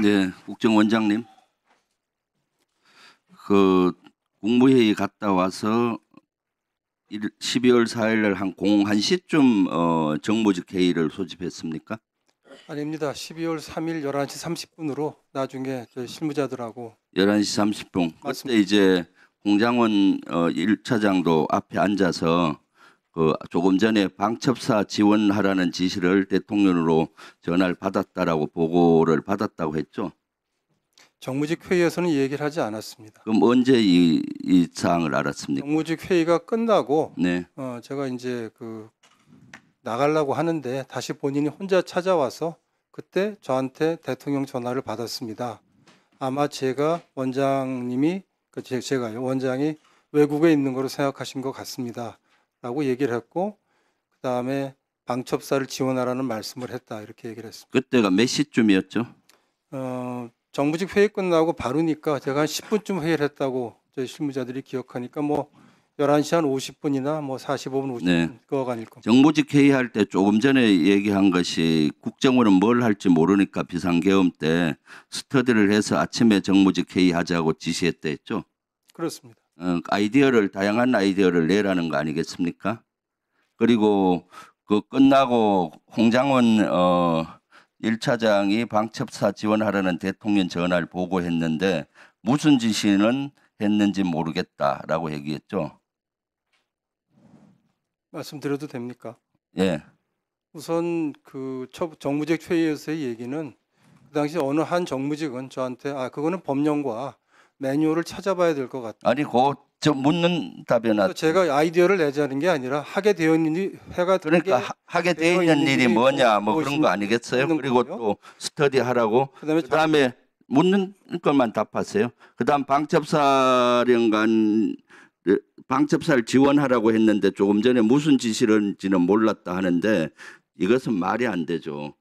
네, 국정원장님. 그 국무회의 갔다 와서 12월 4일 날 한 1시쯤 정무직 회의를 소집했습니까? 아닙니다. 12월 3일 11시 30분으로 나중에 저희 실무자들하고 11시 30분. 맞습니다. 그때 이제 홍장원 1차장도 앞에 앉아서 그 조금 전에 방첩사 지원하라는 지시를 대통령으로 전화를 받았다라고 보고를 받았다고 했죠. 정무직 회의에서는 이 얘기를 하지 않았습니다. 그럼 언제 이 사항을 알았습니까? 정무직 회의가 끝나고 네. 제가 이제 나가려고 하는데 다시 본인이 혼자 찾아와서 그때 저한테 대통령 전화를 받았습니다. 아마 제가 원장님이 제가요 원장이 외국에 있는 거로 생각하신 것 같습니다. 라고 얘기를 했고 그다음에 방첩사를 지원하라는 말씀을 했다 이렇게 얘기를 했습니다. 그때가 몇 시쯤이었죠? 정부직 회의 끝나고 바로니까 제가 한 10분쯤 회의를 했다고 저희 실무자들이 기억하니까 뭐 11시 한 50분이나 뭐 45분 50분 네. 그거 아닐 겁니다. 정무직 회의할 때 조금 전에 얘기한 것이 국정원은 뭘 할지 모르니까 비상계엄 때 스터디를 해서 아침에 정무직 회의하자고 지시했다 했죠. 그렇습니다. 다양한 아이디어를 내라는 거 아니겠습니까? 그리고 그 끝나고 홍장원 1차장이 방첩사 지원하라는 대통령 전화를 보고했는데 무슨 지시는 했는지 모르겠다라고 얘기했죠. 말씀드려도 됩니까? 예. 우선 정무직 회의에서의 얘기는 그 당시 어느 한 정무직은 저한테 그거는 법령과 매뉴얼을 찾아봐야 될 것 같다. 아니 저 묻는 답변 그래서 제가 아이디어를 내자는 게 아니라 하게 되어 있는 해가 그러니까 하게 돼 있는 일이 뭐냐 뭐 그런 거 아니겠어요? 그리고 또 스터디 하라고 그다음에 묻는 것만 답하세요. 그다음 방첩사를 지원하라고 했는데 조금 전에 무슨 지시인지는 몰랐다 하는데 이것은 말이 안 되죠.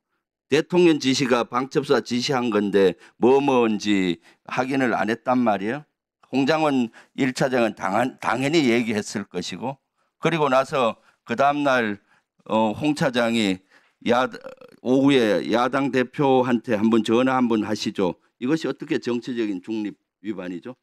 대통령 지시가 방첩사 지시한 건데 뭐인지 확인을 안 했단 말이에요. 홍장원 1차장은 당연히 얘기했을 것이고 그리고 나서 그 다음날 홍 차장이 오후에 야당 대표한테 한번 전화 한번 하시죠. 이것이 어떻게 정치적인 중립 위반이죠?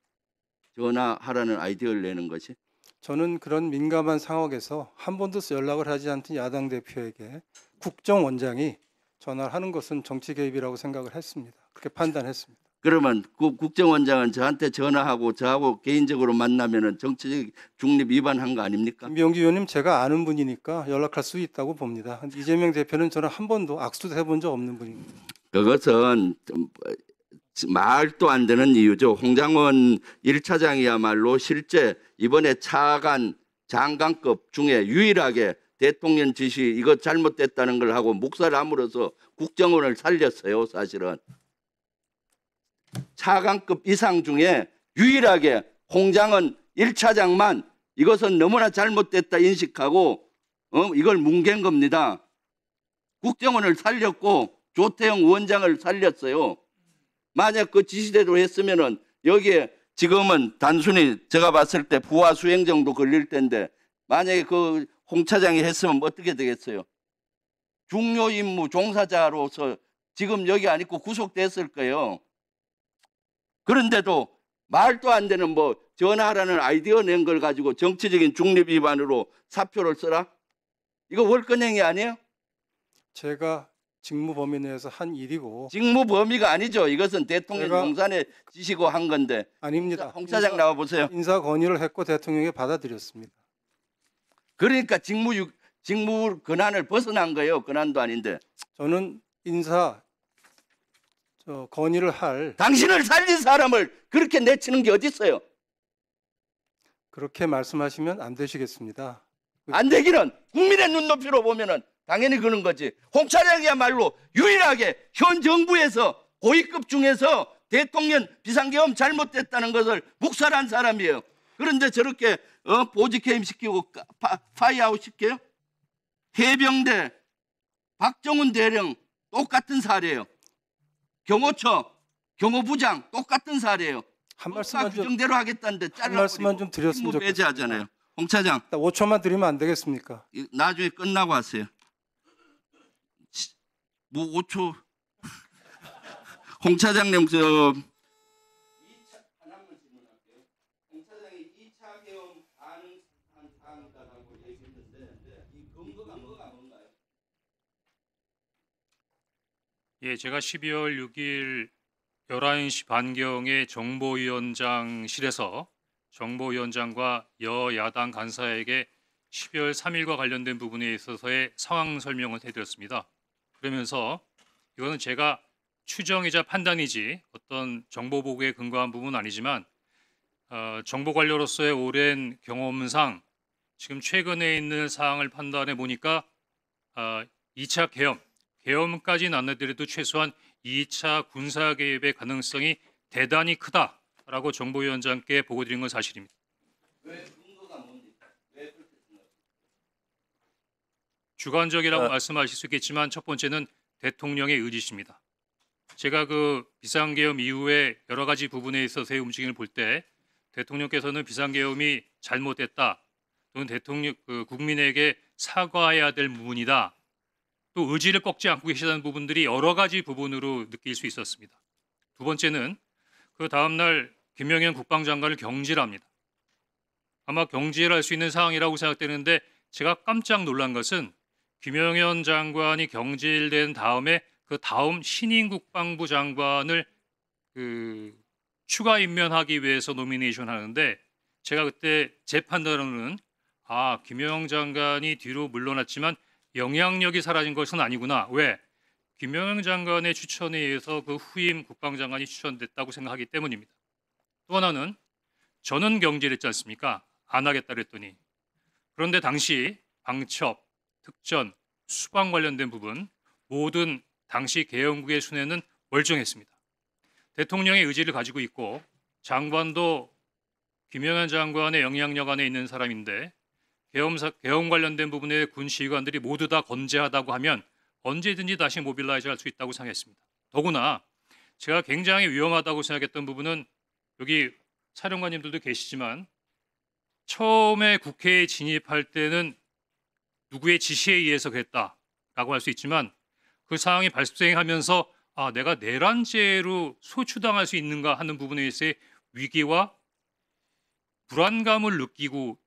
전화하라는 아이디어를 내는 것이. 저는 그런 민감한 상황에서 한 번도 연락을 하지 않던 야당 대표에게 국정원장이 전화를 하는 것은 정치 개입이라고 생각을 했습니다. 그렇게 판단했습니다. 그러면 그 국정원장은 저한테 전화하고 저하고 개인적으로 만나면은 정치적 중립 위반한 거 아닙니까? 김병기 의원님 제가 아는 분이니까 연락할 수 있다고 봅니다. 이재명 대표는 저는 한 번도 악수도 해본 적 없는 분입니다. 그것은 말도 안 되는 이유죠. 홍장원 1차장이야말로 실제 이번에 차관 장관급 중에 유일하게 대통령 지시 이거 잘못됐다는 걸 하고 묵살을 함으로써 국정원을 살렸어요. 사실은. 차관급 이상 중에 유일하게 홍장원 1차장만 이것은 너무나 잘못됐다 인식하고 이걸 뭉갠 겁니다. 국정원을 살렸고 조태영 원장을 살렸어요. 만약 그 지시대로 했으면은 여기에 지금은 단순히 제가 봤을 때 부하 수행 정도 걸릴 텐데 만약에 그 홍 차장이 했으면 어떻게 되겠어요? 중요 임무 종사자로서 지금 여기 안 있고 구속됐을 거예요. 그런데도 말도 안 되는 뭐 전화하라는 아이디어 낸 걸 가지고 정치적인 중립 위반으로 사표를 써라? 이거 월권행위 아니에요? 제가 직무 범위 내에서 한 일이고 직무 범위가 아니죠. 이것은 대통령 용산에 지시고 한 건데. 아닙니다. 홍 차장 나와 보세요. 인사 건의를 했고 대통령이 받아들였습니다. 그러니까 직무 권한을 벗어난 거예요. 권한도 아닌데. 저는 건의를 할 당신을 살린 사람을 그렇게 내치는 게 어디 있어요? 그렇게 말씀하시면 안 되시겠습니다. 안 되기는 국민의 눈높이로 보면은 당연히 그런 거지. 홍 차장이야말로 유일하게 현 정부에서 고위급 중에서 대통령 비상계엄 잘못됐다는 것을 묵살한 사람이에요. 그런데 저렇게 보직해임 시키고 파이아웃 시켜요? 해병대 박정훈 대령 똑같은 사례예요. 경호처 경호부장 똑같은 사례예요. 한 말씀만 규정대로 하겠다는데 좀 드렸으면 좋겠습니다. 배제하잖아요. 홍 차장 5초만 드리면 안 되겠습니까? 나중에 끝나고 하세요. 뭐 5초 홍 차장님 하나만 질문할게요. 홍 차장이 2차 계엄 가능한 사항이다라고 얘기했는데 이 근거가 뭔가요? 예, 제가 12월 6일 11시 반경에 정보위원장실에서 정보위원장과 여야당 간사에게 12월 3일과 관련된 부분에 있어서의 상황 설명을 해드렸습니다. 그러면서 이거는 제가 추정이자 판단이지 어떤 정보 보고에 근거한 부분은 아니지만 정보 관료로서의 오랜 경험상 지금 최근에 있는 사항을 판단해 보니까 2차 계엄까지는 안 나더라도 최소한 2차 군사 개입의 가능성이 대단히 크다라고 정보위원장께 보고 드린 건 사실입니다. 왜 근거가 뭡니까? 왜 그렇게 생각해요? 주관적이라고 말씀하실 수 있겠지만 첫 번째는 대통령의 의지십니다. 제가 그 비상계엄 이후에 여러 가지 부분에 있어서의 움직임을 볼 때 대통령께서는 비상계엄이 잘못됐다 또는 대통령 국민에게 사과해야 될 부분이다 또 의지를 꺾지 않고 계시다는 부분들이 여러 가지 부분으로 느낄 수 있었습니다. 두 번째는 그 다음날 김영현 국방장관을 경질합니다. 아마 경질할 수 있는 상황이라고 생각되는데 제가 깜짝 놀란 것은 김영현 장관이 경질된 다음에 그 다음 신임 국방부 장관을 추가 임명하기 위해서 노미네이션 하는데 제가 그때 제 판단으로는 김영현 장관이 뒤로 물러났지만 영향력이 사라진 것은 아니구나. 왜? 김영현 장관의 추천에 의해서 그 후임 국방장관이 추천됐다고 생각하기 때문입니다. 또 하나는 저는 경질했지 않습니까? 안 하겠다 그랬더니. 그런데 당시 방첩, 특전, 수방 관련된 부분 모든 당시 계엄국의 순회는 멀쩡했습니다. 대통령의 의지를 가지고 있고 장관도 김영현 장관의 영향력 안에 있는 사람인데 계엄 관련된 부분에 군 지휘관들이 모두 다 건재하다고 하면 언제든지 다시 모빌라이즈 할 수 있다고 생각했습니다. 더구나 제가 굉장히 위험하다고 생각했던 부분은 여기 사령관님들도 계시지만 처음에 국회에 진입할 때는 누구의 지시에 의해서 그랬다라고 할 수 있지만 그 상황이 발생하면서 내가 내란죄로 소추당할 수 있는가 하는 부분에 있어서의 위기와 불안감을 느끼고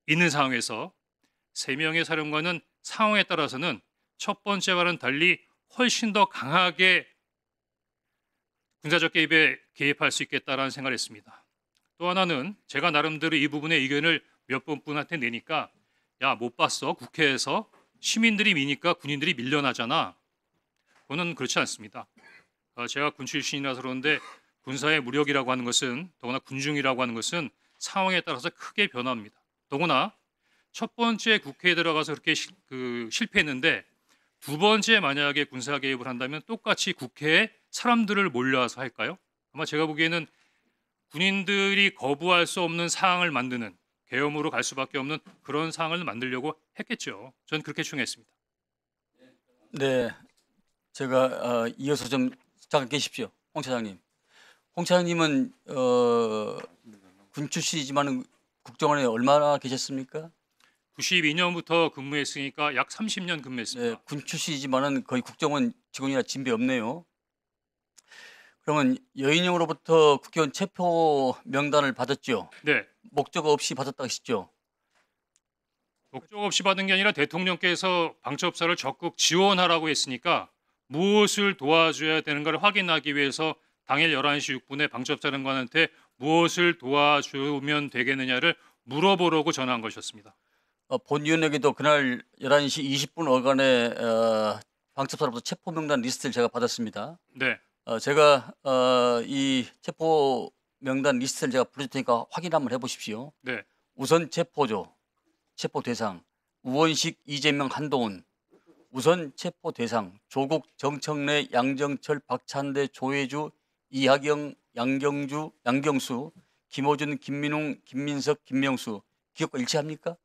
있는 상황에서 3명의 사령관은 상황에 따라서는 첫 번째와는 달리 훨씬 더 강하게 군사적 개입에 개입할 수 있겠다라는 생각을 했습니다. 또 하나는 제가 나름대로 이 부분의 의견을 몇 분한테 내니까 못 봤어? 국회에서 시민들이 미니까 군인들이 밀려나잖아. 그거는 그렇지 않습니다. 제가 군 출신이라서 그러는데 군사의 무력이라고 하는 것은 더구나 군중이라고 하는 것은 상황에 따라서 크게 변합니다. 더구나 첫 번째 국회에 들어가서 그렇게 실패했는데 두 번째 만약에 군사 개입을 한다면 똑같이 국회에 사람들을 몰려와서 할까요? 아마 제가 보기에는 군인들이 거부할 수 없는 상황을 만드는 계엄으로 갈 수밖에 없는 그런 상황을 만들려고 했겠죠. 저는 그렇게 추정했습니다. 네, 제가 이어서 좀 잠깐 계십시오, 홍 차장님. 홍 차장님은 군 출신이지만 국정원에 얼마나 계셨습니까? 92년부터 근무했으니까 약 30년 근무했습니다. 네, 군 출신이지만은 거의 국정원 직원이나 진배 없네요. 그러면 여인영으로부터 국회의원 체포 명단을 받았죠? 네. 목적 없이 받았다 하시죠? 목적 없이 받은 게 아니라 대통령께서 방첩사를 적극 지원하라고 했으니까 무엇을 도와줘야 되는가를 확인하기 위해서 당일 11시 6분에 방첩사령관한테 무엇을 도와주면 되겠느냐를 물어보려고 전화한 것이었습니다. 본위원에게도 그날 11시 20분 어간에 방첩사로부터 체포 명단 리스트를 제가 받았습니다. 네. 제가 이 체포 명단 리스트를 제가 부를 테니까 확인 한번 해보십시오. 네. 우선 체포조, 체포 대상, 우원식, 이재명, 한동훈. 우선 체포 대상, 조국, 정청래, 양정철, 박찬대, 조혜주, 이하경, 양경수, 김호준, 김민웅, 김민석, 김명수. 기억과 일치합니까?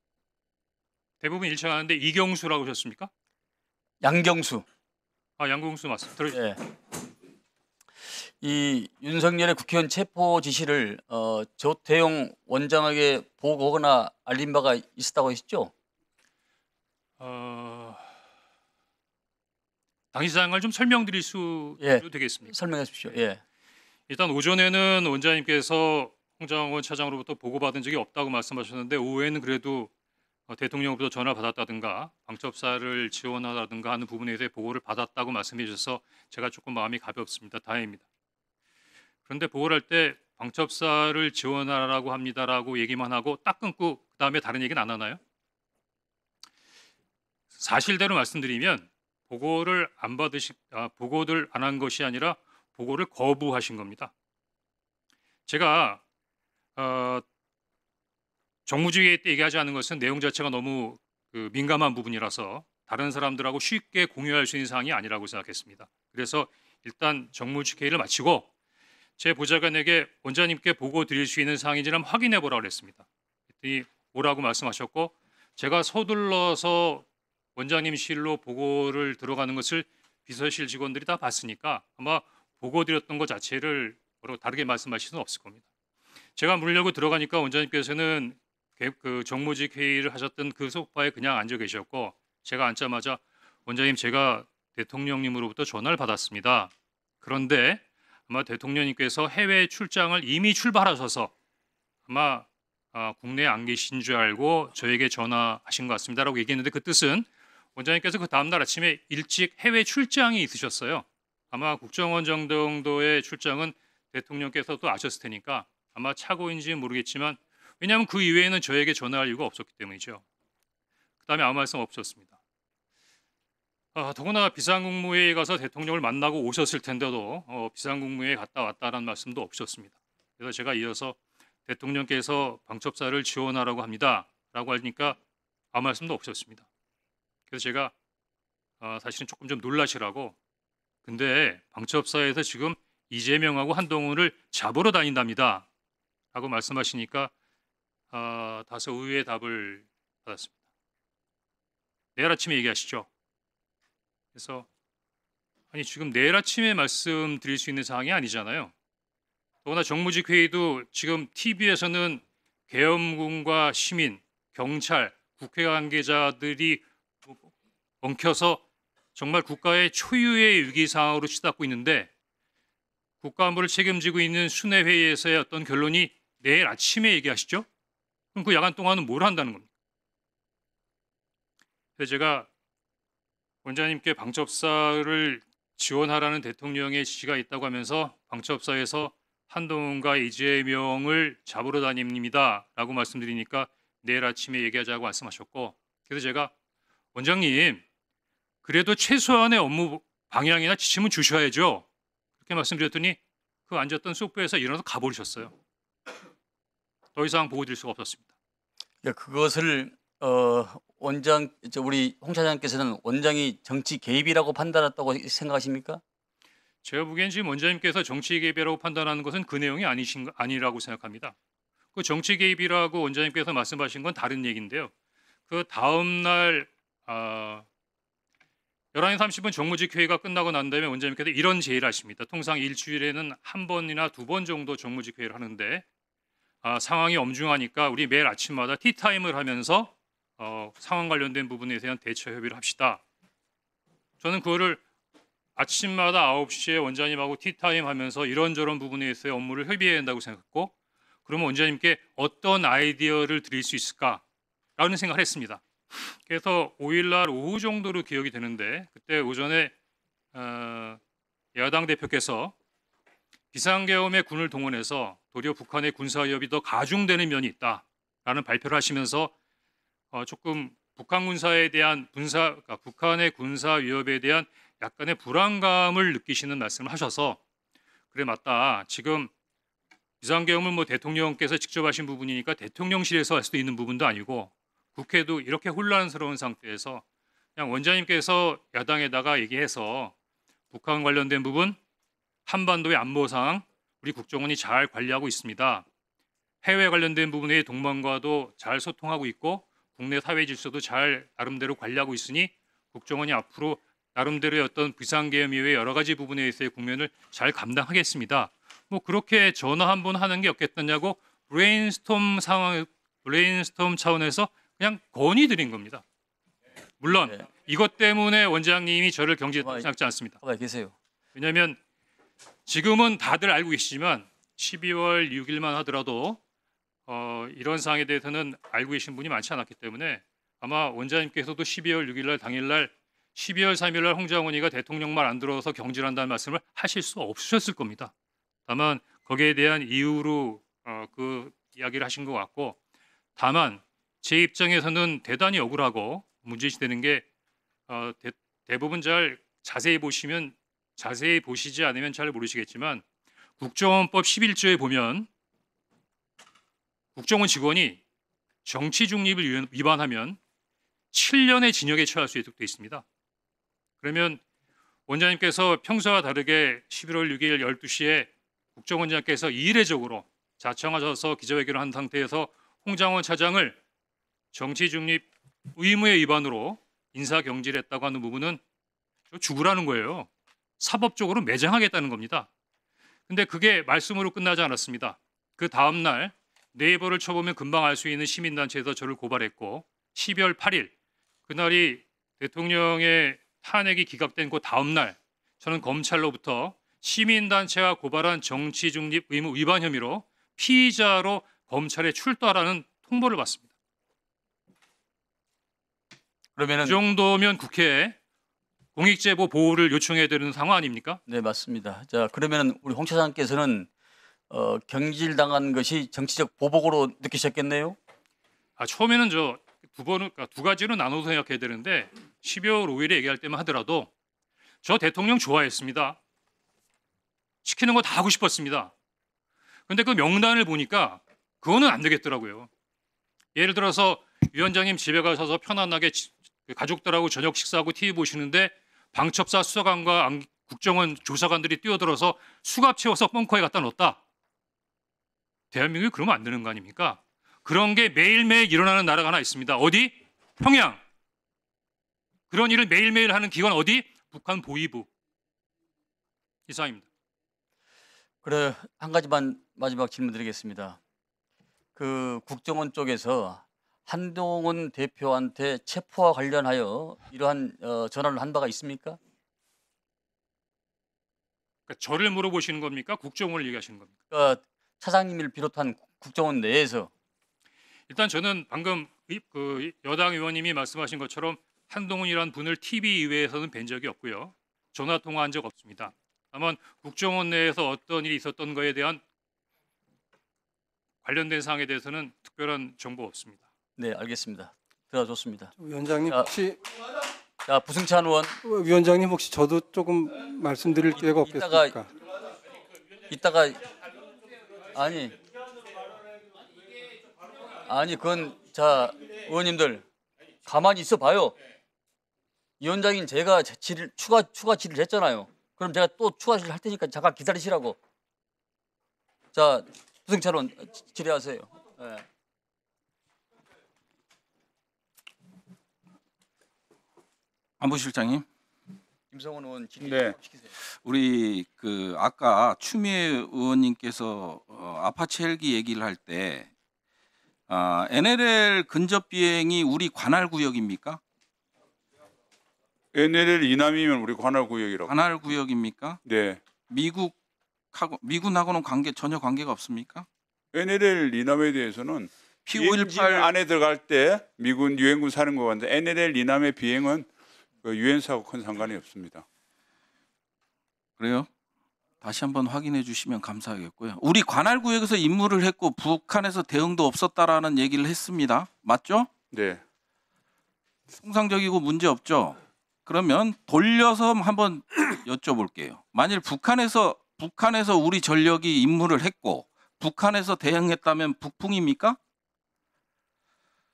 대부분 일치하는데 이경수라고 하셨습니까? 양경수. 양경수 맞습니다. 네. 이 윤석열의 국회의원 체포 지시를 조태용 원장에게 보고하거나 알린 바가 있었다고 하셨죠? 당시상을 좀 설명드릴 수 예. 되겠습니까? 설명해 주십시오. 예. 일단 오전에는 원장님께서 홍장원 차장으로부터 보고받은 적이 없다고 말씀하셨는데 오후에는 그래도 대통령으로부터 전화 받았다든가 방첩사를 지원하다든가 하는 부분에 대해 보고를 받았다고 말씀해 주셔서 제가 조금 마음이 가볍습니다. 다행입니다. 그런데 보고를 할 때 방첩사를 지원하라고 합니다라고 얘기만 하고 딱 끊고 그다음에 다른 얘기는 안 하나요? 사실대로 말씀드리면 보고를 보고를 안 한 것이 아니라 보고를 거부하신 겁니다. 제가 정무주의 때 얘기하지 않은 것은 내용 자체가 너무 민감한 부분이라서 다른 사람들하고 쉽게 공유할 수 있는 사항이 아니라고 생각했습니다. 그래서 일단 정무주회의를 마치고 제 보좌관에게 원장님께 보고 드릴 수 있는 사항인지 한번 확인해 보라고 했습니다. 그랬더니 오라고 말씀하셨고 제가 서둘러서 원장님실로 보고를 들어가는 것을 비서실 직원들이 다 봤으니까 아마 보고 드렸던 것 자체를 다르게 말씀하실 수는 없을 겁니다. 제가 물려고 들어가니까 원장님께서는 그 정무직 회의를 하셨던 그 소파에 그냥 앉아 계셨고 제가 앉자마자 원장님 제가 대통령님으로부터 전화를 받았습니다. 그런데 아마 대통령님께서 해외 출장을 이미 출발하셔서 아마 국내에 안 계신 줄 알고 저에게 전화하신 것 같습니다라고 얘기했는데 그 뜻은 원장님께서 그 다음날 아침에 일찍 해외 출장이 있으셨어요. 아마 국정원 정도의 출장은 대통령께서도 아셨을 테니까 아마 착오인지는 모르겠지만 왜냐하면 그 이외에는 저에게 전화할 이유가 없었기 때문이죠. 그다음에 아무 말씀 없었습니다. 더구나 비상국무회의에 가서 대통령을 만나고 오셨을 텐데도 비상국무회의에 갔다 왔다라는 말씀도 없으셨습니다. 그래서 제가 이어서 대통령께서 방첩사를 지원하라고 합니다라고 하니까 아무 말씀도 없으셨습니다. 그래서 제가 사실은 조금 좀 놀라시라고 근데 방첩사에서 지금 이재명하고 한동훈을 잡으러 다닌답니다 라고 말씀하시니까 다소 의외의 답을 받았습니다. 내일 아침에 얘기하시죠. 그래서 아니 지금 내일 아침에 말씀드릴 수 있는 사항이 아니잖아요. 더구나 정무직 회의도 지금 TV에서는 계엄군과 시민, 경찰, 국회 관계자들이 엉켜서 정말 국가의 초유의 위기 상황으로 치닫고 있는데 국가안보를 책임지고 있는 순회회의에서의 어떤 결론이 내일 아침에 얘기하시죠? 그럼 그 야간 동안은 뭘 한다는 겁니까? 그래서 제가 원장님께 방첩사를 지원하라는 대통령의 지시가 있다고 하면서 방첩사에서 한동훈과 이재명을 잡으러 다닙니다 라고 말씀드리니까 내일 아침에 얘기하자고 말씀하셨고 그래서 제가 원장님 그래도 최소한의 업무 방향이나 지침은 주셔야죠 그렇게 말씀드렸더니 그 앉았던 소파에서 일어나서 가버리셨어요. 더 이상 보고 드릴 수가 없었습니다. 그것을 우리 홍 차장께서는 원장이 정치 개입이라고 판단했다고 생각하십니까? 제가 보기엔 지금 원장님께서 정치 개입이라고 판단하는 것은 그 내용이 아니라고 생각합니다. 그 정치 개입이라고 원장님께서 말씀하신 건 다른 얘기인데요. 그 다음 날 11시 30분 정무직 회의가 끝나고 난 다음에 원장님께서 이런 제의를 하십니다. 통상 일주일에는 한 번이나 두 번 정도 정무직 회의를 하는데 상황이 엄중하니까 우리 매일 아침마다 티타임을 하면서 상황 관련된 부분에 대한 대처 협의를 합시다. 저는 그거를 아침마다 9시에 원장님하고 티타임 하면서 이런저런 부분에 있어서 업무를 협의해야 한다고 생각했고 그러면 원장님께 어떤 아이디어를 드릴 수 있을까라는 생각을 했습니다. 그래서 5일날 오후 정도로 기억이 되는데 그때 오전에 야당 대표께서 비상계엄에 군을 동원해서 도리어 북한의 군사위협이 더 가중되는 면이 있다라는 발표를 하시면서 조금 북한 군사에 대한 북한의 군사 위협에 대한 약간의 불안감을 느끼시는 말씀을 하셔서 그래 맞다. 지금 비상계엄을 대통령께서 직접 하신 부분이니까 대통령실에서 할 수도 있는 부분도 아니고 국회도 이렇게 혼란스러운 상태에서 그냥 원장님께서 야당에다가 얘기해서 북한 관련된 부분 한반도의 안보 상황 우리 국정원이 잘 관리하고 있습니다. 해외 관련된 부분의 동맹과도 잘 소통하고 있고 국내 사회 질서도 잘 나름대로 관리하고 있으니 국정원이 앞으로 나름대로의 어떤 비상계엄 이외의 여러 가지 부분에 있어의 국면을 잘 감당하겠습니다. 그렇게 전화 한 번 하는 게 없겠느냐고 브레인스톰 차원에서 그냥 건의 드린 겁니다. 물론 네. 이것 때문에 원장님이 저를 경질했다고 가만히- 생각지 않습니다. 가만히 계세요. 왜냐하면 지금은 다들 알고 계시지만 12월 6일만 하더라도 이런 사항에 대해서는 알고 계신 분이 많지 않았기 때문에 아마 원장님께서도 12월 6일 날 당일날 12월 3일 날 홍장원이가 대통령 말 안 들어서 경질한다는 말씀을 하실 수 없으셨을 겁니다. 다만 거기에 대한 이유로 그 이야기를 하신 것 같고, 다만 제 입장에서는 대단히 억울하고 문제시되는 게 대부분 잘 자세히 보시지 않으면 잘 모르시겠지만 국정원법 11조에 보면 국정원 직원이 정치 중립을 위반하면 7년의 징역에 처할 수 있도록 되어 있습니다. 그러면 원장님께서 평소와 다르게 11월 6일 12시에 국정원장께서 이례적으로 자청하셔서 기자회견을 한 상태에서 홍장원 차장을 정치 중립 의무의 위반으로 인사경질했다고 하는 부분은 죽으라는 거예요. 사법적으로 매장하겠다는 겁니다. 근데 그게 말씀으로 끝나지 않았습니다. 그 다음 날 네이버를 쳐보면 금방 알 수 있는 시민단체에서 저를 고발했고 12월 8일 그날이 대통령의 탄핵이 기각된 그 다음 날 저는 검찰로부터 시민단체가 고발한 정치중립 의무 위반 혐의로 피의자로 검찰에 출두하라는 통보를 받습니다. 그러면은 이 정도면 국회에 공익제보 보호를 요청해야 되는 상황 아닙니까? 네, 맞습니다. 자, 그러면 우리 홍 차장께서는 경질당한 것이 정치적 보복으로 느끼셨겠네요. 처음에는 두 가지로 나눠서 생각해야 되는데 12월 5일에 얘기할 때만 하더라도 저 대통령 좋아했습니다. 시키는 거 다 하고 싶었습니다. 근데 그 명단을 보니까 그거는 안 되겠더라고요. 예를 들어서 위원장님 집에 가셔서 편안하게 가족들하고 저녁 식사하고 TV 보시는데 방첩사 수사관과 국정원 조사관들이 뛰어들어서 수갑 채워서 벙커에 갖다 넣었다. 대한민국이 그러면 안 되는 거 아닙니까? 그런 게 매일매일 일어나는 나라가 하나 있습니다. 어디? 평양. 그런 일을 매일매일 하는 기관 어디? 북한 보위부. 이상입니다. 그래, 한 가지만 마지막 질문 드리겠습니다. 그 국정원 쪽에서 한동훈 대표한테 체포와 관련하여 이러한 전화를 한 바가 있습니까? 그러니까 저를 물어보시는 겁니까? 국정원을 얘기하시는 겁니까? 그러니까 차장님을 비롯한 국정원 내에서 일단 저는 방금 그 여당 의원님이 말씀하신 것처럼 한동훈이라는 분을 TV 이외에서는 뵌 적이 없고요. 전화 통화한 적 없습니다. 다만 국정원 내에서 어떤 일이 있었던 거에 대한 관련된 사항에 대해서는 특별한 정보 없습니다. 네, 알겠습니다. 들어줬습니다. 위원장님 자, 혹시 부승찬 의원 위원장님 혹시 저도 조금 말씀드릴 기회가 없겠습니까? 이따가 아니 그건 자 의원님들 가만히 있어 봐요. 위원장인 제가 추가 질의를 했잖아요. 그럼 제가 또 추가 질의를 할 테니까 잠깐 기다리시라고. 자, 부승찬 의원 질의하세요. 네. 안보실장님, 김성원 의원 질의 네. 시키세요. 우리 아까 추미애 의원님께서 아파치 헬기 얘기를 할 때 NLL 근접 비행이 우리 관할 구역입니까? NLL 이남이면 우리 관할 구역이라고. 관할 구역입니까? 네. 미군하고는 전혀 관계가 없습니까? NLL 이남에 대해서는 비행진 P518 안에 들어갈 때 미군 유엔군 사령관인데 NLL 이남의 비행은 그 유엔사하고 큰 상관이 없습니다. 그래요? 다시 한번 확인해 주시면 감사하겠고요. 우리 관할 구역에서 임무를 했고 북한에서 대응도 없었다라는 얘기를 했습니다. 맞죠? 네. 통상적이고 문제 없죠. 그러면 돌려서 한번 여쭤볼게요. 만일 북한에서 우리 전력이 임무를 했고 북한에서 대응했다면 북풍입니까?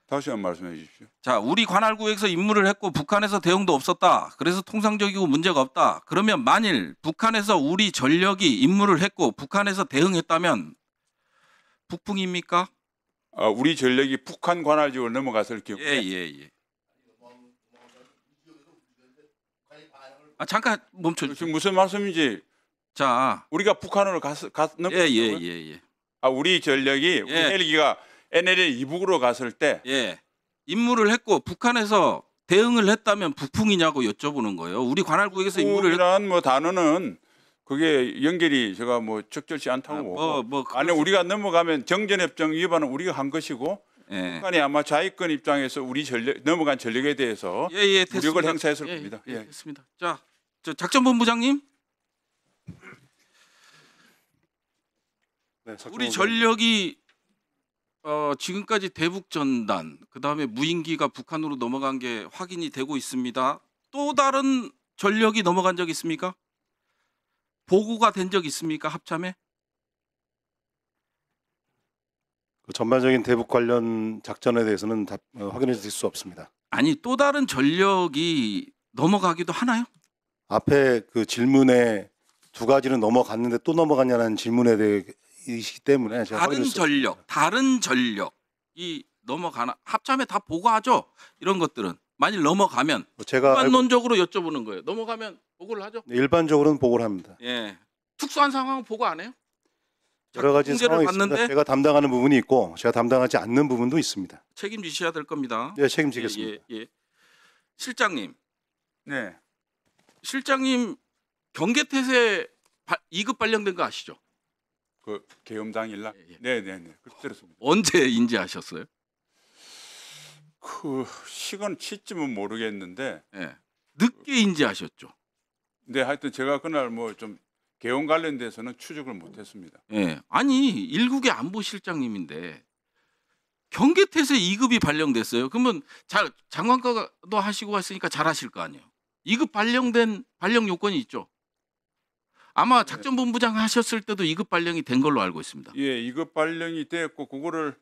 다시 한번 말씀해 주십시오. 자, 우리 관할 구역에서 임무를 했고 북한에서 대응도 없었다. 그래서 통상적이고 문제가 없다. 그러면 만일 북한에서 우리 전력이 임무를 했고 북한에서 대응했다면 북풍입니까? 우리 전력이 북한 관할 지역을 넘어갔을 경우에 예. 잠깐 멈춰 주세요. 지금 무슨 말씀인지 자, 우리가 북한으로 예. 우리 전력이 우리 예. 헬기가 NLL 이북으로 갔을 때 예. 임무를 했고 북한에서 대응을 했다면 북풍이냐고 여쭤보는 거예요. 우리 관할구역에서 임무를 북풍이란 뭐 단어는 그게 연결이 제가 뭐 적절치 않다고 보고 아니 우리가 넘어가면 정전협정 위반은 우리가 한 것이고 예. 북한이 아마 자위권 입장에서 우리 넘어간 전력에 대해서 예, 무력을 됐습니다. 행사했을 예, 겁니다. 예, 예. 됐습니다. 자, 저 작전본부장님, 네, 우리 전력이 지금까지 대북 전단, 그 다음에 무인기가 북한으로 넘어간 게 확인이 되고 있습니다. 또 다른 전력이 넘어간 적 있습니까? 보고가 된 적 있습니까? 합참에? 그 전반적인 대북 관련 작전에 대해서는 확인해 드릴 수 없습니다. 아니, 또 다른 전력이 넘어가기도 하나요? 앞에 그 질문에 두 가지는 넘어갔는데 또 넘어갔냐는 질문에 대해이기 때문에 제가 다른 확인할 수 없습니다. 전력, 다른 전력이 넘어가나? 합참에 다 보고하죠. 이런 것들은 만일 넘어가면 제가 일반론적으로 여쭤보는 거예요. 넘어가면 보고를 하죠. 일반적으로는 보고를 합니다. 예. 특수한 상황은 보고 안 해요? 여러 가지 통제를 상황이 있습니다. 받는데 제가 담당하는 부분이 있고 제가 담당하지 않는 부분도 있습니다. 책임지셔야 될 겁니다. 네, 책임지겠습니다. 예. 실장님, 네. 실장님 경계태세 2급 발령된 거 아시죠? 그 계엄당일날. 예. 네. 그렇게 들었습니다. 언제 인지하셨어요? 그 시간 시점은 모르겠는데, 예. 늦게 인지하셨죠. 근데 하여튼 제가 그날 뭐 좀 계엄 관련돼서는 추적을 못했습니다. 예. 아니, 일국의 안보실장님인데 경계태세 2급이 발령됐어요. 그러면 장관과도 하시고 왔으니까 잘하실 거 아니에요. 2급 발령된 발령 요건이 있죠. 아마 작전본부장 하셨을 때도 2급 발령이 된 걸로 알고 있습니다. 예, 이것 발령이 됐고 그거를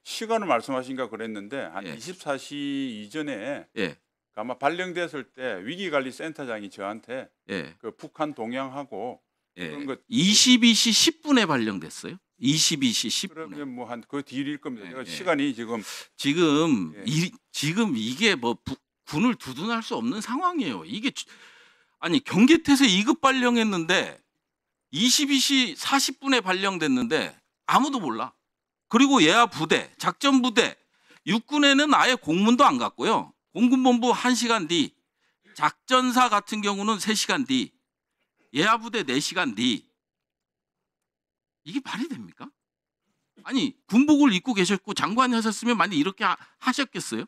시간을 말씀하신가 그랬는데 한 예. 24시 이전에 예. 아마 발령됐을 때 위기관리센터장이 저한테 예. 그 북한 동향하고 예. 그런 것 22시 10분에 발령됐어요. 22시 10분에. 그러면 뭐 한 그 뒤일 겁니다. 예, 제가 예. 시간이 지금 지금 예. 지금 이게 뭐 군을 두둔할 수 없는 상황이에요. 이게 아니 경계태세 2급 발령했는데 22시 40분에 발령됐는데 아무도 몰라. 그리고 예하 부대, 작전 부대, 육군에는 아예 공문도 안 갔고요. 공군본부 1시간 뒤, 작전사 같은 경우는 3시간 뒤, 예하 부대 4시간 뒤. 이게 말이 됩니까? 아니 군복을 입고 계셨고 장관이 하셨으면 많이 이렇게 하셨겠어요?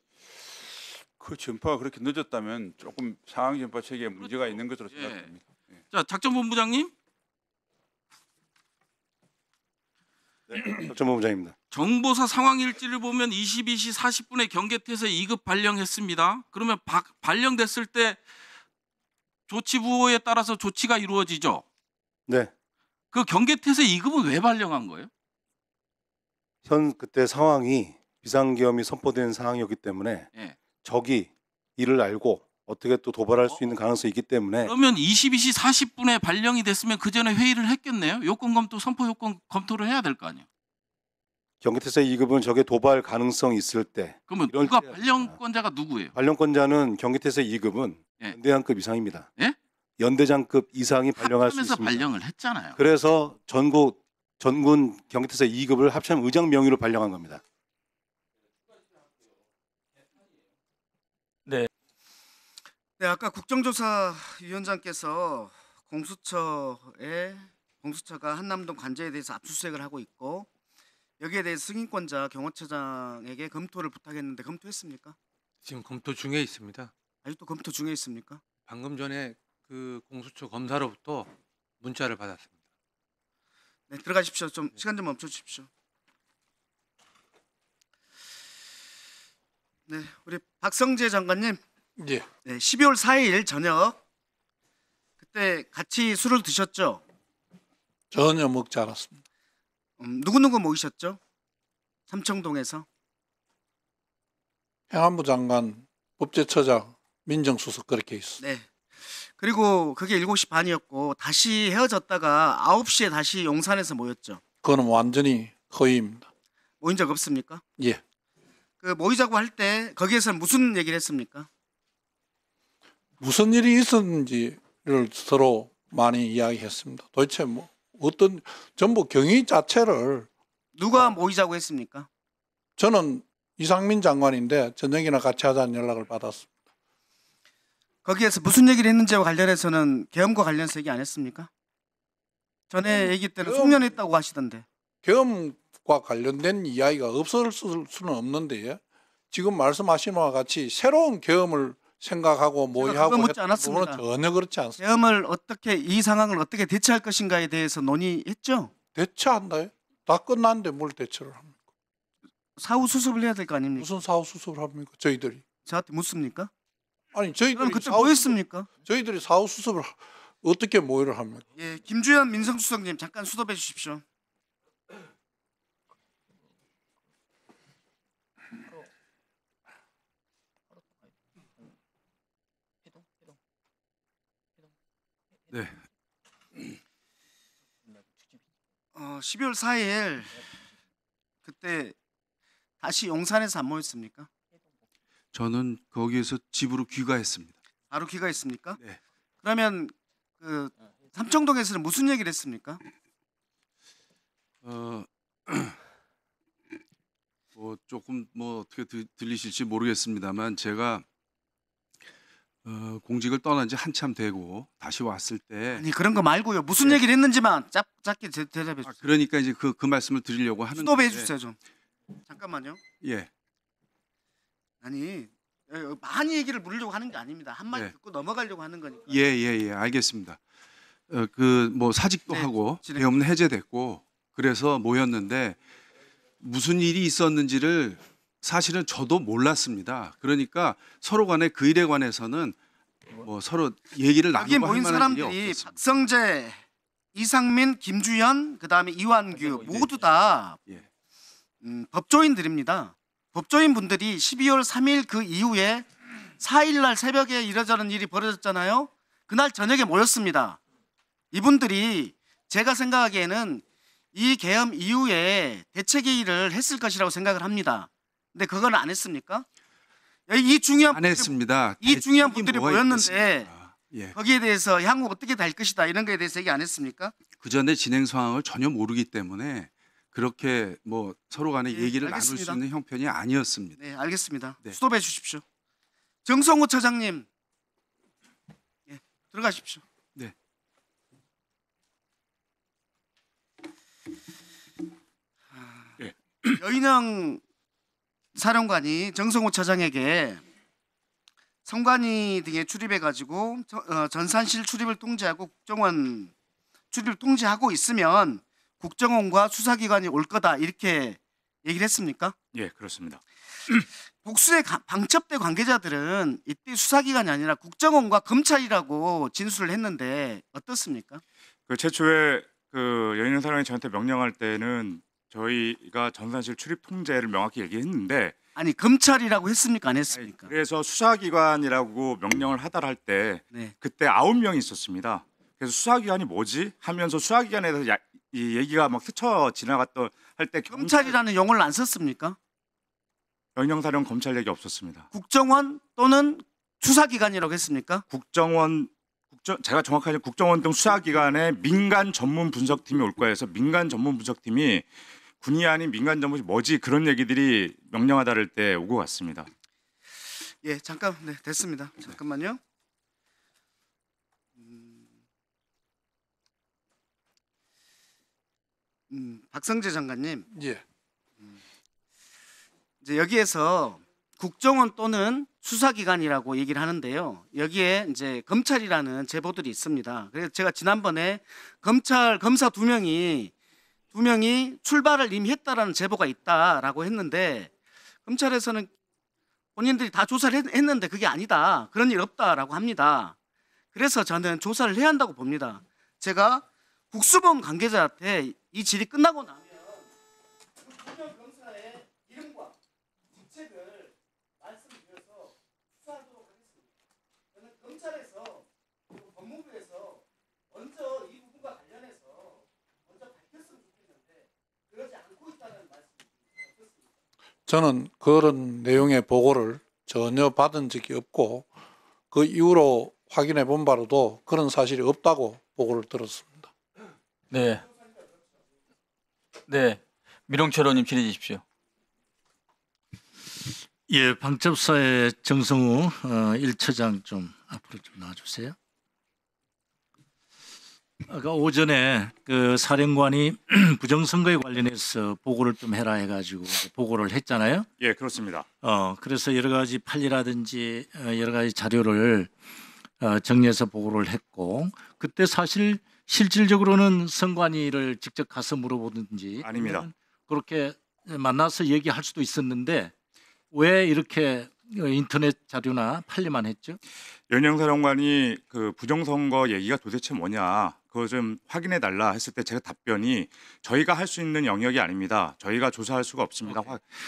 그 전파가 그렇게 늦었다면 조금 상황 전파 체계에 문제가 그렇죠. 있는 것으로 예. 생각합니다. 자, 작전본부장님, 작전본부장입니다. 정보사 상황 일지를 보면 22시 40분에 경계태세 2급 발령했습니다. 그러면 발령됐을 때 조치부호에 따라서 조치가 이루어지죠. 네, 그 경계태세 2급은 왜 발령한 거예요? 그때 상황이 비상계엄이 선포된 상황이었기 때문에 예. 적이 이를 알고 어떻게 또 도발할 수 있는 가능성이 있기 때문에 그러면 22시 40분에 발령이 됐으면 그 전에 회의를 했겠네요. 요건 검토, 선포 요건 검토를 해야 될 거 아니에요. 경계태세 2급은 적의 도발 가능성이 있을 때 그러면 이럴 누가 때 발령권자가 누구예요? 발령권자는 경계태세 2급은 예. 연대장급 이상입니다. 예? 연대장급 이상이 발령할 수 합참에서 있습니다. 발령을 했잖아요. 그래서 전군 경계태세 2급을 합참 의장 명의로 발령한 겁니다. 네, 아까 국정조사위원장께서 공수처가 한남동 관저에 대해서 압수수색을 하고 있고 여기에 대해서 승인권자 경호처장에게 검토를 부탁했는데 검토했습니까? 지금 검토 중에 있습니다. 아직도 검토 중에 있습니까? 방금 전에 그 공수처 검사로부터 문자를 받았습니다. 네, 들어가십시오. 좀 시간 좀 멈춰 주십시오. 네, 우리 박성재 장관님. 예. 네, 12월 4일 저녁 그때 같이 술을 드셨죠? 전혀 먹지 않았습니다. 누구 모이셨죠? 삼청동에서. 행안부 장관, 법제처장, 민정수석 그렇게 있어. 네. 그리고 그게 7시 반이었고 다시 헤어졌다가 9시에 다시 용산에서 모였죠. 그거는 완전히 허위입니다. 모인 적 없습니까? 예. 그 모이자고 할 때 거기에서 무슨 얘기를 했습니까? 무슨 일이 있었는지를 서로 많이 이야기했습니다. 도대체 뭐 어떤 전부 경위 자체를 누가 모이자고 했습니까? 저는 이상민 장관인데 저녁이나 같이 하자는 연락을 받았습니다. 거기에서 무슨 얘기를 했는지와 관련해서는 계엄과 관련해서 얘기 안 했습니까? 전에 얘기 때는 송년했다고 하시던데. 계엄과 관련된 이야기가 없을 수는 없는데 지금 말씀하신 바와 같이 새로운 계엄을 생각하고 제가 모의하고 그거 묻지 했던 않았습니다. 부분은 전혀 그렇지 않습니다. 계엄을 어떻게 이 상황을 어떻게 대처할 것인가에 대해서 논의했죠. 대처한다요? 다 끝났는데 뭘 대처를 합니까? 사후 수습을 해야 될 거 아닙니까? 무슨 사후 수습을 합니까? 저희들이. 저한테 묻습니까? 아니 그럼 저희들이 그때 사후 뭐 했습니까? 저희들이 사후 수습을 어떻게 모의를 합니까? 예, 김주현 민정수석님 잠깐 수답해 주십시오. 네. 12월 4일 그때 다시 용산에서 안 모였습니까? 저는 거기에서 집으로 귀가했습니다. 바로 귀가했습니까? 네. 그러면 그 삼청동에서는 무슨 얘기를 했습니까? 뭐 조금 뭐 어떻게 들리실지 모르겠습니다만 제가 공직을 떠난 지 한참 되고 다시 왔을 때 아니 그런 거 말고요. 무슨 네. 얘기를 했는지만 짧게 대답해 주세요. 그러니까 이제 그 말씀을 드리려고 하는 수도해 건데, 주세요 좀. 잠깐만요. 예. 아니 많이 얘기를 물으려고 하는 게 아닙니다. 한마디 네. 듣고 넘어가려고 하는 거니까. 예, 알겠습니다. 그 뭐 사직도 네, 하고 진행. 계엄은 해제됐고 그래서 모였는데 무슨 일이 있었는지를 사실은 저도 몰랐습니다. 그러니까 서로 간에 그 일에 관해서는 뭐 서로 얘기를 여기 나누고 할 모인 만한 일이 사람들이 없었습니다. 박성재, 이상민, 김주현, 그다음에 이완규 그리고 이제- 모두 다 예. 법조인들입니다. 법조인 분들이 12월 3일 그 이후에 4일 날 새벽에 이러저런 일이 벌어졌잖아요. 그날 저녁에 모였습니다. 이분들이 제가 생각하기에는 이 계엄 이후에 대책회의를 했을 것이라고 생각을 합니다. 근데 그건 안 했습니까? 이 중요한 안 했습니다. 이 중요한 대책이 분들이 뭐가 모였는데 있겠습니까? 예. 거기에 대해서 향후 어떻게 될 것이다 이런 거에 대해서 얘기 안 했습니까? 그 전에 진행 상황을 전혀 모르기 때문에 그렇게 뭐 서로 간에 예, 얘기를 알겠습니다. 나눌 수 있는 형편이 아니었습니다. 네, 알겠습니다. 네. 수도해 주십시오. 정성호 차장님, 예, 들어가십시오. 네. 예. 여인영 사령관이 정성호 차장에게 성관이 등에 출입해가지고 전산실 출입을 통제하고 국정원 출입을 통제하고 있으면 국정원과 수사기관이 올 거다 이렇게 얘기를 했습니까? 예, 그렇습니다. 복수의 방첩대 관계자들은 이때 수사기관이 아니라 국정원과 검찰이라고 진술을 했는데 어떻습니까? 그 최초에 그 여인영 사령이 저한테 명령할 때는 저희가 전산실 출입 통제를 명확히 얘기했는데 아니 검찰이라고 했습니까? 안 했습니까? 그래서 수사기관이라고 명령을 하달 할 때 네. 그때 9명이 있었습니다. 그래서 수사기관이 뭐지 하면서 수사기관에 대해서 이 얘기가 막 스쳐 지나갔던 할 때 검찰이라는 용어를 안 썼습니까? 여인영 사령 검찰 얘기 없었습니다. 국정원 또는 수사기관이라고 했습니까? 제가 정확하게 국정원 등 수사기관의 민간 전문 분석팀이 올 거야 해서 민간 전문 분석팀이 군이 아닌 민간 전문이 뭐지 그런 얘기들이 명령하다를 때 오고 갔습니다. 예, 잠깐 네, 됐습니다. 잠깐만요. 박성재 장관님, 예. 이제 여기에서 국정원 또는 수사기관이라고 얘기를 하는데요. 여기에 이제 검찰이라는 제보들이 있습니다. 그래서 제가 지난번에 검사 두 명이 출발을 이미 했다라는 제보가 있다라고 했는데 검찰에서는 본인들이 다 조사를 했는데 그게 아니다. 그런 일 없다라고 합니다. 그래서 저는 조사를 해야 한다고 봅니다. 제가 국수본 관계자한테 이 질이 끝나고 나면 두명 검사의 이름과 직책을 말씀드려서 수사하도록 하겠습니다. 저는 검찰에서 그리고 법무부에서 먼저 이 부분과 관련해서 먼저 밝혔으면 좋겠는데 그러지 않고 있다는 말씀입니다. 저는 그런 내용의 보고를 전혀 받은 적이 없고 그 이후로 확인해 본 바로도 그런 사실이 없다고 보고를 들었습니다. 네. 네. 민홍철 의원님 질의해 주십시오. 예, 방첩사의 정성우 1처장 좀 앞으로 좀 나와주세요. 아까 오전에 그 사령관이 부정선거에 관련해서 보고를 좀 해라 해가지고 보고를 했잖아요. 예, 그렇습니다. 그래서 여러 가지 판례라든지 여러 가지 자료를 정리해서 보고를 했고, 그때 사실 실질적으로는 선관위를 직접 가서 물어보든지 아닙니다. 그렇게 만나서 얘기할 수도 있었는데 왜 이렇게 인터넷 자료나 판례만 했죠? 연영사령관이 그 부정선거 얘기가 도대체 뭐냐, 그거 좀 확인해 달라 했을 때 제가 답변이 저희가 할 수 있는 영역이 아닙니다. 저희가 조사할 수가 없습니다.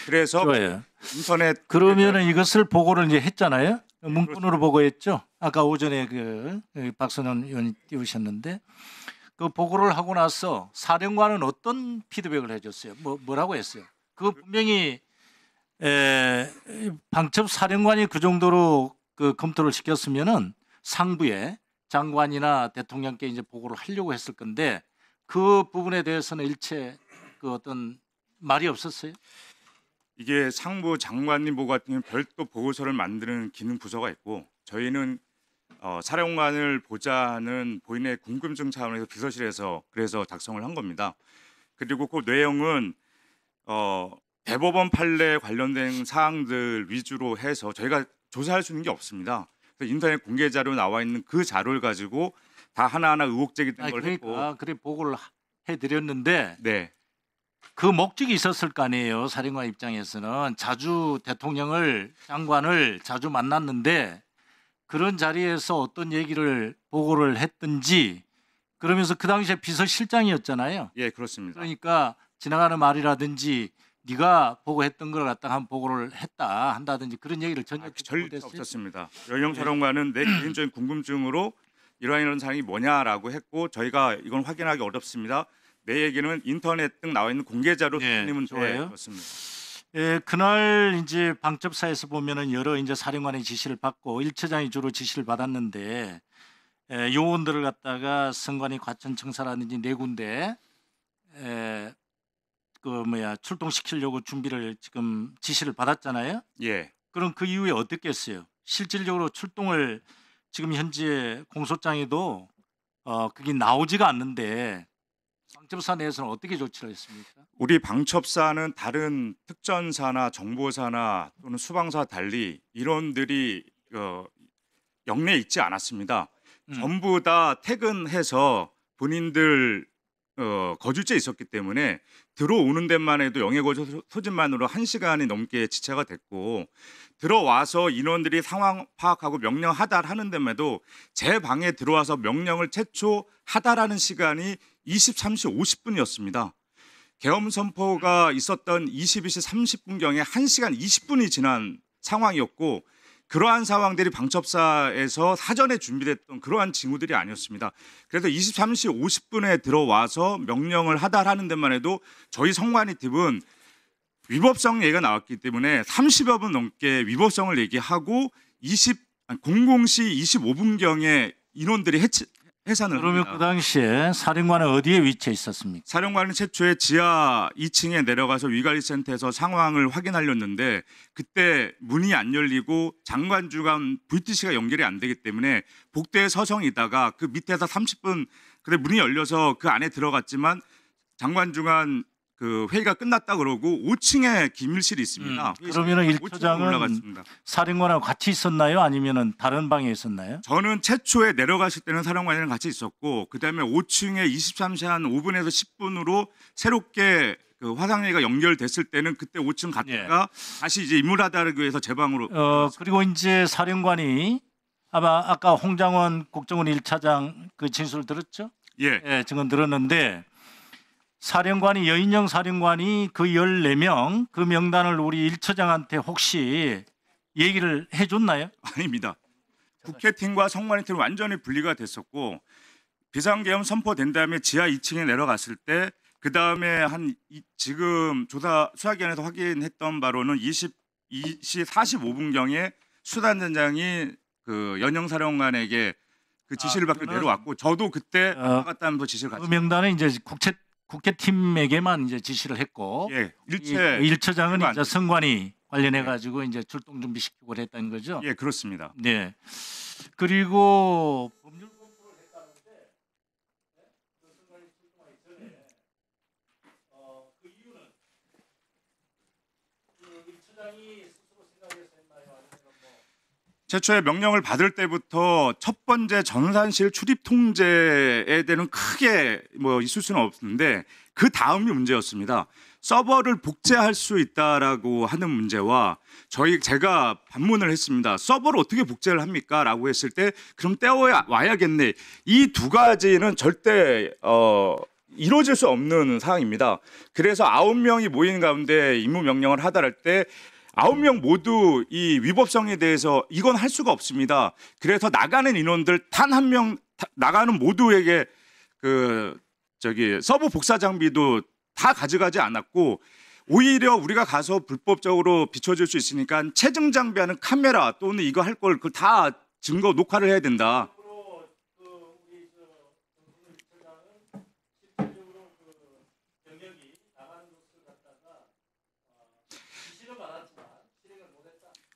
그래서 좋아요. 인터넷 그러면은 이것을 보고를 이제 했잖아요. 문건으로 보고했죠. 아까 오전에 그 박선원 의원이 띄우셨는데 그 보고를 하고 나서 사령관은 어떤 피드백을 해줬어요? 뭐라고 했어요? 그 분명히 방첩 사령관이 그 정도로 그 검토를 시켰으면은 상부에 장관이나 대통령께 이제 보고를 하려고 했을 건데 그 부분에 대해서는 일체 그 어떤 말이 없었어요? 이게 상부 장관님 보고 같은 경우는 별도 보고서를 만드는 기능 부서가 있고, 저희는 사령관을 보자는 본인의 궁금증 차원에서 비서실에서 그래서 작성을 한 겁니다. 그리고 그 내용은 대법원 판례 관련된 사항들 위주로 해서 저희가 조사할 수 있는 게 없습니다. 그래서 인터넷 공개 자료 나와 있는 그 자료를 가지고 다 하나하나 의혹 제기된 걸 했고, 그래 보고를 해드렸는데 네. 그 목적이 있었을 거 아니에요. 사령관 입장에서는 자주 대통령을 장관을 자주 만났는데 그런 자리에서 어떤 얘기를 보고를 했든지, 그러면서 그 당시에 비서실장이었잖아요. 예, 그렇습니다. 그러니까 지나가는 말이라든지 네가 보고했던 걸 갖다가 한 보고를 했다 한다든지 그런 얘기를 전혀 절대 없었습니다. 연영사령관은 내 개인적인 궁금증으로 이러한 사항이 뭐냐라고 했고, 저희가 이건 확인하기 어렵습니다. 내 얘기는 인터넷 등 나와 있는 공개 자료 틀리면 좋아요. 그렇습니다. 그날 이제 방첩사에서 보면은 여러 이제 사령관의 지시를 받고 1처장이 주로 지시를 받았는데 요원들을 갖다가 선관위 과천청사라든지 네 군데 출동시키려고 준비를 지금 지시를 받았잖아요. 예. 그럼 그 이후에 어떻게 했어요? 실질적으로 출동을 지금 현재 공소장에도 그게 나오지가 않는데 방첩사 내에서는 어떻게 조치를 했습니까? 우리 방첩사는 다른 특전사나 정보사나 또는 수방사와 달리 인원들이 영내에 있지 않았습니다. 전부 다 퇴근해서 본인들 거주지에 있었기 때문에 들어오는 데만 해도 영해거주 소진만으로 1시간이 넘게 지체가 됐고, 들어와서 인원들이 상황 파악하고 명령 하달하는 데에도 제 방에 들어와서 명령을 최초 하달하는 시간이 23시 50분이었습니다. 계엄 선포가 있었던 22시 30분경에 1시간 20분이 지난 상황이었고, 그러한 상황들이 방첩사에서 사전에 준비됐던 그러한 징후들이 아니었습니다. 그래서 23시 50분에 들어와서 명령을 하달하는 데만 해도 저희 선관위 팀은 위법성 얘기가 나왔기 때문에 30여 분 넘게 위법성을 얘기하고 00시 25분경에 인원들이 해산을 그러면 합니다. 그 당시에 사령관은 어디에 위치해 있었습니까? 사령관은 최초에 지하 2층에 내려가서 위관리센터에서 상황을 확인하려는데 그때 문이 안 열리고 장관 주간 VTC가 연결이 안 되기 때문에 복도에 서성이다가 그 밑에서 30분 근데 문이 열려서 그 안에 들어갔지만 장관 주간 그 회의가 끝났다 그러고 5층에 기밀실이 있습니다. 그러면은 1처장은 올라갔습니다. 사령관하고 같이 있었나요? 아니면은 다른 방에 있었나요? 저는 최초에 내려가실 때는 사령관이랑 같이 있었고, 그다음에 5층에 23시 한 5분에서 10분으로 새롭게 그 화상회의가 연결됐을 때는 그때 5층 갔다가 다시 이제 임무하달하기 위해서 제 방으로. 그리고 이제 사령관이 아까 홍장원 국정원 1차장 그 진술을 들었죠? 예. 지금 들었는데 사령관이 여인영 사령관이 그 14명 그 명단을 우리 1처장한테 혹시 얘기를 해줬나요? 아닙니다. 국회팀과 선관위 팀은 완전히 분리가 됐었고, 비상계엄 선포된 다음에 지하 2층에 내려갔을 때 그 다음에 지금 수사기관에서 확인했던 바로는 22시 45분경에 수단단장이 그 연영사령관에게 그 지시를 받고 내려왔고, 저도 그때 나갔다면서 지시를 그 갔습니다. 명단은 이제 국회팀에게만 이제 지시를 했고, 예, 일처장은 이제 선관위 관련해 가지고 이제 출동 준비시키고 그랬다는 거죠. 예, 그렇습니다. 네. 그리고 법률 검토를 했다는데 윤석열이 출동하기 전에 그 이유는 임 처장이 스스로 생각해서 했나요? 아니면 뭐 최초의 명령을 받을 때부터 첫 번째 전산실 출입 통제에 대한 크게 뭐 있을 수는 없는데 그 다음이 문제였습니다. 서버를 복제할 수 있다라고 하는 문제와 제가 반문을 했습니다. 서버를 어떻게 복제를 합니까? 라고 했을 때 그럼 떼어와야겠네. 이 두 가지는 절대 이루어질 수 없는 사항입니다. 그래서 9명이 모인 가운데 임무 명령을 하달할 때 9명 모두 이 위법성에 대해서 이건 할 수가 없습니다. 그래서 나가는 인원들 단 한 명 나가는 모두에게 서버 복사 장비도 다 가져가지 않았고 오히려 우리가 가서 불법적으로 비춰줄 수 있으니까 체증 장비하는 카메라 또는 이거 할 걸 그걸 다 증거 녹화를 해야 된다.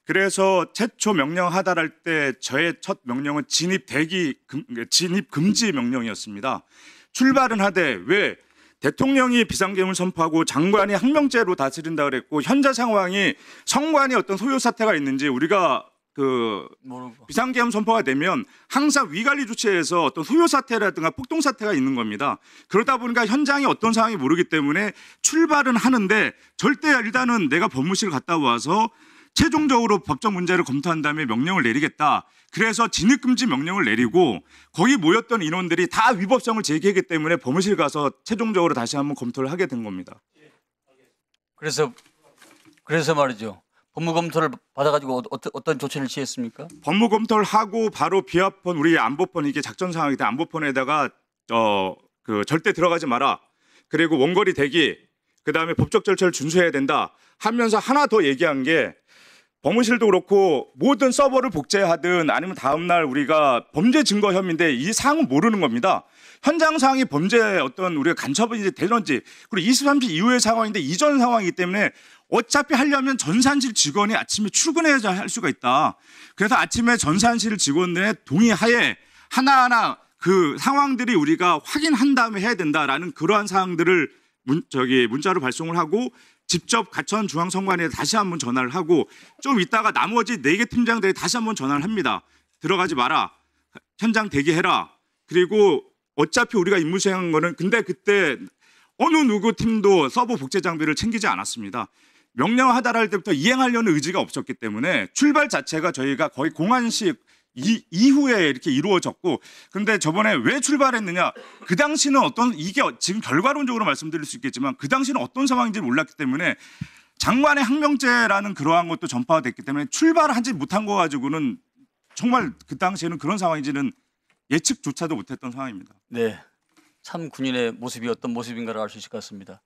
그래서 최초 명령 하달할 때 저의 첫 명령은 진입 금지 명령이었습니다. 출발은 하되 왜 대통령이 비상계엄을 선포하고 장관이 항명죄로 다스린다 그랬고 현재 상황이 성관이 어떤 소요 사태가 있는지 우리가 비상계엄 선포가 되면 항상 위관리 주체에서 어떤 소요 사태라든가 폭동 사태가 있는 겁니다. 그러다 보니까 현장이 어떤 상황이 모르기 때문에 출발은 하는데 절대 일단은 내가 법무실 갔다 와서 최종적으로 법적 문제를 검토한 다음에 명령을 내리겠다. 그래서 진입금지 명령을 내리고 거기 모였던 인원들이 다 위법성을 제기했기 때문에 법무실 가서 최종적으로 다시 한번 검토를 하게 된 겁니다. 그래서 말이죠. 법무 검토를 받아가지고 어떤 조치를 취했습니까? 법무 검토를 하고 바로 비합본 우리 안보본 이게 작전 상황이 때 안보본에다가 절대 들어가지 마라. 그리고 원거리 대기 그다음에 법적 절차를 준수해야 된다 하면서 하나 더 얘기한 게 법무실도 그렇고 모든 서버를 복제하든 아니면 다음날 우리가 범죄 증거 혐의인데 이 사항은 모르는 겁니다. 현장 상황이 범죄 어떤 우리가 간첩이 이제 되는지 그리고 23시 이후의 상황인데 이전 상황이기 때문에 어차피 하려면 전산실 직원이 아침에 출근해야 할 수가 있다. 그래서 아침에 전산실 직원들의 동의하에 하나하나 그 상황들이 우리가 확인한 다음에 해야 된다라는 그러한 사항들을 문자로 발송을 하고 직접 가천 중앙선관위에 다시 한번 전화를 하고 좀 있다가 나머지 4개 팀장들이 다시 한번 전화를 합니다. 들어가지 마라. 현장 대기해라. 그리고 어차피 우리가 임무 수행한 거는 근데 그때 어느 누구 팀도 서버 복제 장비를 챙기지 않았습니다. 명령 하달할 때부터 이행하려는 의지가 없었기 때문에 출발 자체가 저희가 거의 공안식 이후에 이렇게 이루어졌고 근데 저번에 왜 출발했느냐 그 당시는 이게 지금 결과론적으로 말씀드릴 수 있겠지만 그 당시는 어떤 상황인지 몰랐기 때문에 장관의 항명죄라는 그러한 것도 전파가 됐기 때문에 출발하지 못한 거 가지고는 정말 그 당시에는 그런 상황인지는 예측조차도 못했던 상황입니다. 네, 참 군인의 모습이 어떤 모습인가를 알 수 있을 것 같습니다.